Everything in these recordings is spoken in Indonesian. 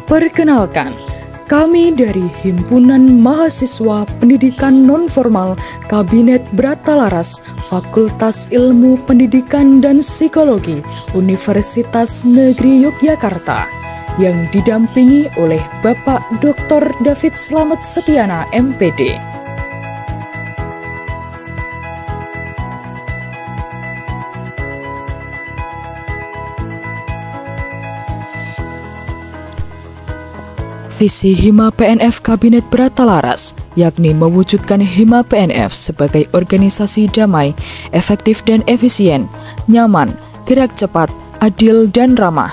Perkenalkan, kami dari Himpunan Mahasiswa Pendidikan Nonformal Kabinet Bratalaras Fakultas Ilmu Pendidikan dan Psikologi Universitas Negeri Yogyakarta yang didampingi oleh Bapak Dr. David Slamet Setiana, MPD. Visi Hima PNF Kabinet Bratalaras, yakni mewujudkan Hima PNF sebagai organisasi damai, efektif dan efisien, nyaman, gerak cepat, adil dan ramah.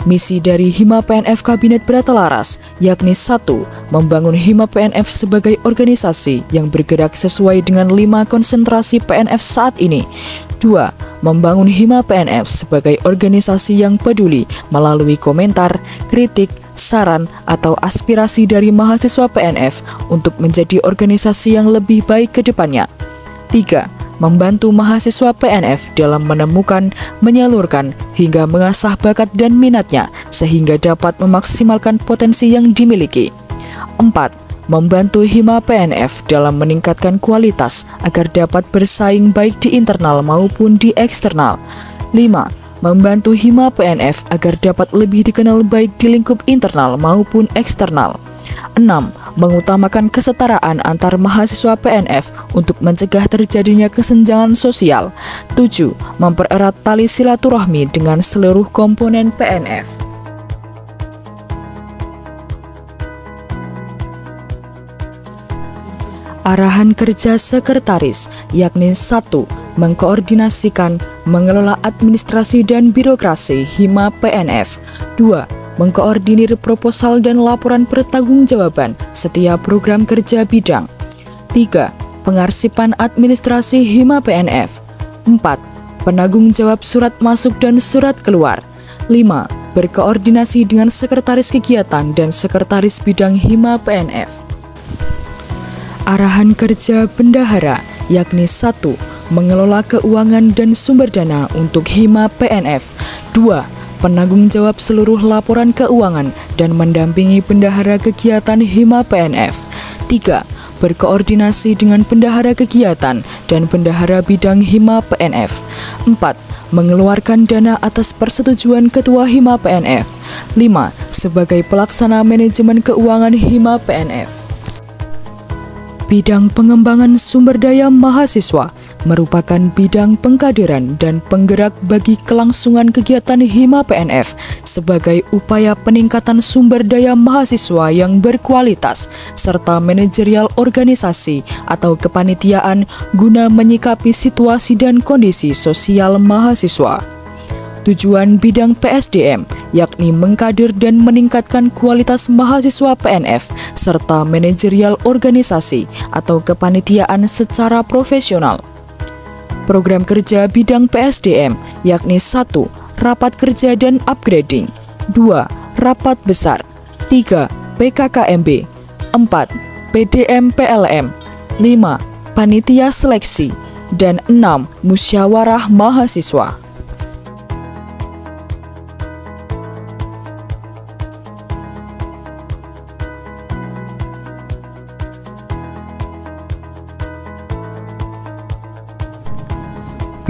Misi dari Hima PNF Kabinet Bratalaras, yakni 1. Membangun Hima PNF sebagai organisasi yang bergerak sesuai dengan 5 konsentrasi PNF saat ini. 2. Membangun Hima PNF sebagai organisasi yang peduli melalui komentar, kritik, saran, atau aspirasi dari mahasiswa PNF untuk menjadi organisasi yang lebih baik ke depannya. 3. Membantu mahasiswa PNF dalam menemukan, menyalurkan, hingga mengasah bakat dan minatnya sehingga dapat memaksimalkan potensi yang dimiliki. 4. Membantu Hima PNF dalam meningkatkan kualitas agar dapat bersaing baik di internal maupun di eksternal. 5. Membantu Hima PNF agar dapat lebih dikenal baik di lingkup internal maupun eksternal. 6. Mengutamakan kesetaraan antar mahasiswa PNF untuk mencegah terjadinya kesenjangan sosial. 7. Mempererat tali silaturahmi dengan seluruh komponen PNF. Arahan kerja sekretaris, yakni 1. Mengkoordinasikan, mengelola administrasi dan birokrasi Hima PNF. 2. Mengkoordinir proposal dan laporan pertanggungjawaban setiap program kerja bidang. 3. Pengarsipan administrasi Hima PNF. 4. Penanggung jawab surat masuk dan surat keluar. 5. Berkoordinasi dengan sekretaris kegiatan dan sekretaris bidang Hima PNF. Arahan kerja bendahara, yakni 1. Mengelola keuangan dan sumber dana untuk Hima PNF. 2. Penanggung jawab seluruh laporan keuangan dan mendampingi bendahara kegiatan Hima PNF. 3. Berkoordinasi dengan bendahara kegiatan dan bendahara bidang Hima PNF. 4. Mengeluarkan dana atas persetujuan Ketua Hima PNF. 5. Sebagai pelaksana manajemen keuangan Hima PNF. Bidang pengembangan sumber daya mahasiswa merupakan bidang pengkaderan dan penggerak bagi kelangsungan kegiatan Hima PNF sebagai upaya peningkatan sumber daya mahasiswa yang berkualitas serta manajerial organisasi atau kepanitiaan guna menyikapi situasi dan kondisi sosial mahasiswa. Tujuan bidang PSDM yakni mengkader dan meningkatkan kualitas mahasiswa PNF serta manajerial organisasi atau kepanitiaan secara profesional. Program kerja bidang PSDM yakni 1. Rapat kerja dan upgrading. 2. Rapat besar. 3. PKKMB. 4. PDM PLM. 5. Panitia seleksi. Dan 6. Musyawarah mahasiswa.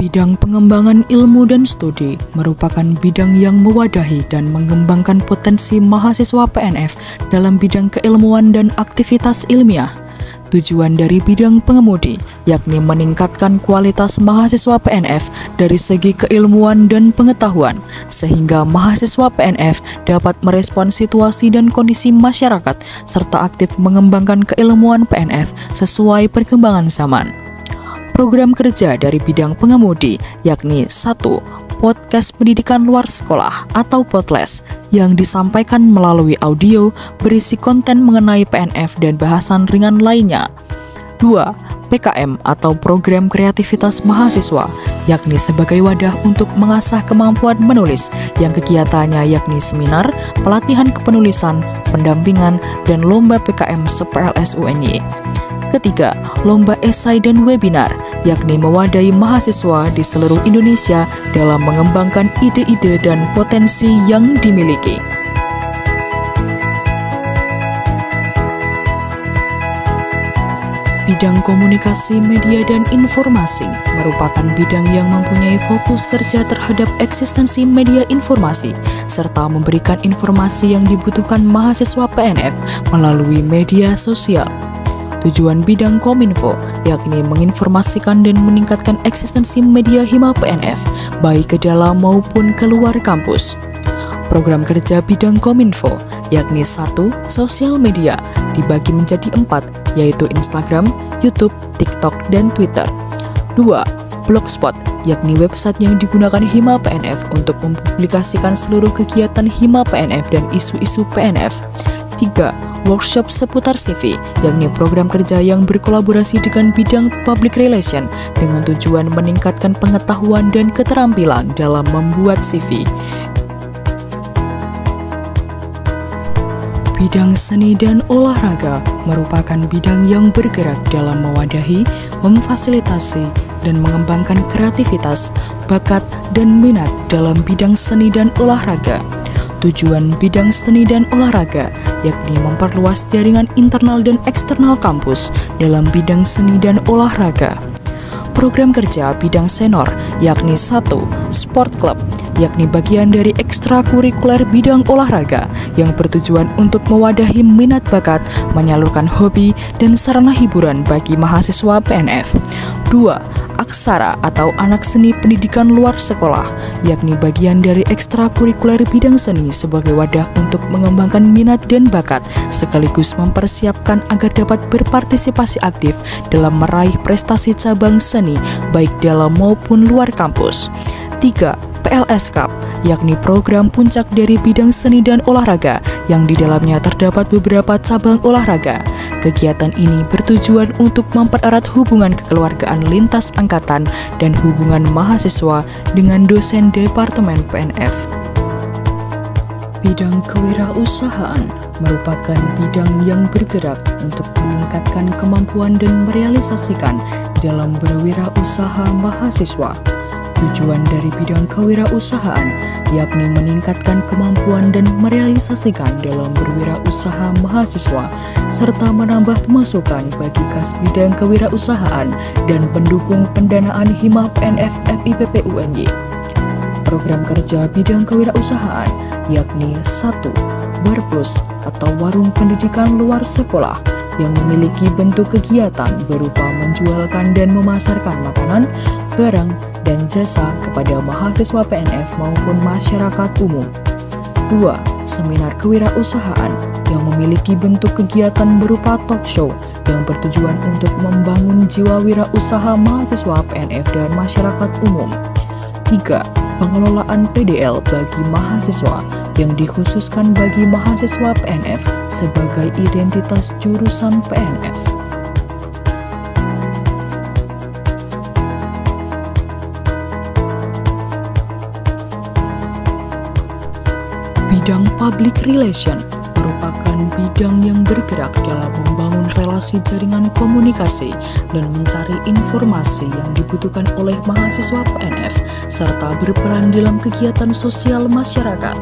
Bidang pengembangan ilmu dan studi merupakan bidang yang mewadahi dan mengembangkan potensi mahasiswa PNF dalam bidang keilmuan dan aktivitas ilmiah. Tujuan dari bidang pengemudi yakni meningkatkan kualitas mahasiswa PNF dari segi keilmuan dan pengetahuan, sehingga mahasiswa PNF dapat merespon situasi dan kondisi masyarakat serta aktif mengembangkan keilmuan PNF sesuai perkembangan zaman. Program kerja dari bidang pengemudi yakni 1. Podcast pendidikan luar sekolah atau Podles yang disampaikan melalui audio berisi konten mengenai PNF dan bahasan ringan lainnya. 2. PKM atau program kreativitas mahasiswa yakni sebagai wadah untuk mengasah kemampuan menulis yang kegiatannya yakni seminar, pelatihan kepenulisan, pendampingan, dan lomba PKM se-PLS UNY. Ketiga, lomba esai dan webinar, yakni mewadahi mahasiswa di seluruh Indonesia dalam mengembangkan ide-ide dan potensi yang dimiliki. Bidang komunikasi, media, dan informasi merupakan bidang yang mempunyai fokus kerja terhadap eksistensi media informasi serta memberikan informasi yang dibutuhkan mahasiswa PNF melalui media sosial. Tujuan bidang Kominfo yakni menginformasikan dan meningkatkan eksistensi media Hima PNF baik ke dalam maupun keluar kampus. Program kerja bidang Kominfo yakni 1. Sosial media dibagi menjadi 4, yaitu Instagram, YouTube, TikTok, dan Twitter. 2. Blogspot yakni website yang digunakan Hima PNF untuk mempublikasikan seluruh kegiatan Hima PNF dan isu-isu PNF. 3. Workshop seputar CV yakni program kerja yang berkolaborasi dengan bidang public relation dengan tujuan meningkatkan pengetahuan dan keterampilan dalam membuat CV. Bidang seni dan olahraga merupakan bidang yang bergerak dalam mewadahi, memfasilitasi, dan mengembangkan kreativitas, bakat, dan minat dalam bidang seni dan olahraga. Tujuan bidang seni dan olahraga yakni memperluas jaringan internal dan eksternal kampus dalam bidang seni dan olahraga. Program kerja bidang senior yakni 1. Sport Club yakni bagian dari ekstrakurikuler bidang olahraga yang bertujuan untuk mewadahi minat bakat, menyalurkan hobi, dan sarana hiburan bagi mahasiswa PNF. 2. Aksara atau anak seni pendidikan luar sekolah yakni bagian dari ekstrakurikuler bidang seni sebagai wadah untuk mengembangkan minat dan bakat sekaligus mempersiapkan agar dapat berpartisipasi aktif dalam meraih prestasi cabang seni baik dalam maupun luar kampus. 3. PLS Cup yakni program puncak dari bidang seni dan olahraga yang di dalamnya terdapat beberapa cabang olahraga. Kegiatan ini bertujuan untuk mempererat hubungan kekeluargaan lintas angkatan dan hubungan mahasiswa dengan dosen Departemen PNF. Bidang kewirausahaan merupakan bidang yang bergerak untuk meningkatkan kemampuan dan merealisasikan dalam berwirausaha mahasiswa. Tujuan dari bidang kewirausahaan yakni meningkatkan kemampuan dan merealisasikan dalam berwirausaha mahasiswa serta menambah pemasukan bagi kas bidang kewirausahaan dan pendukung pendanaan Hima PNF FIPP UNY. Program kerja bidang kewirausahaan yakni 1. Barplus atau warung pendidikan luar sekolah yang memiliki bentuk kegiatan berupa menjualkan dan memasarkan makanan, barang, dan jasa kepada mahasiswa PNF maupun masyarakat umum. 2. Seminar kewirausahaan yang memiliki bentuk kegiatan berupa talk show yang bertujuan untuk membangun jiwa wirausaha mahasiswa PNF dan masyarakat umum. 3. Pengelolaan PDL bagi mahasiswa yang dikhususkan bagi mahasiswa PNF sebagai identitas jurusan PNF. Bidang public relation merupakan bidang yang bergerak dalam membangun relasi jaringan komunikasi dan mencari informasi yang dibutuhkan oleh mahasiswa PNF serta berperan dalam kegiatan sosial masyarakat.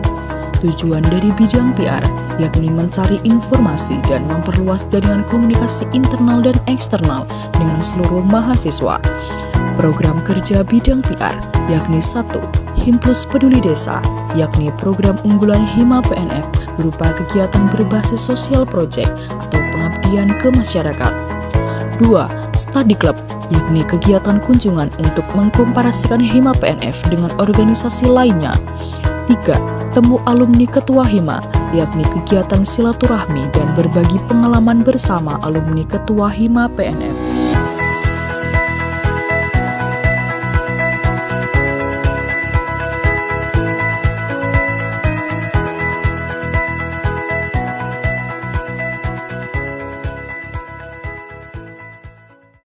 Tujuan dari bidang PR yakni mencari informasi dan memperluas jaringan komunikasi internal dan eksternal dengan seluruh mahasiswa. Program kerja bidang PR yakni 1. Himplus Peduli Desa yakni program unggulan Hima PNF berupa kegiatan berbasis sosial project atau pengabdian ke masyarakat. 2. Study Club yakni kegiatan kunjungan untuk mengkomparasikan Hima PNF dengan organisasi lainnya. 3. Temu alumni Ketua Hima yakni kegiatan silaturahmi dan berbagi pengalaman bersama alumni Ketua Hima PNF.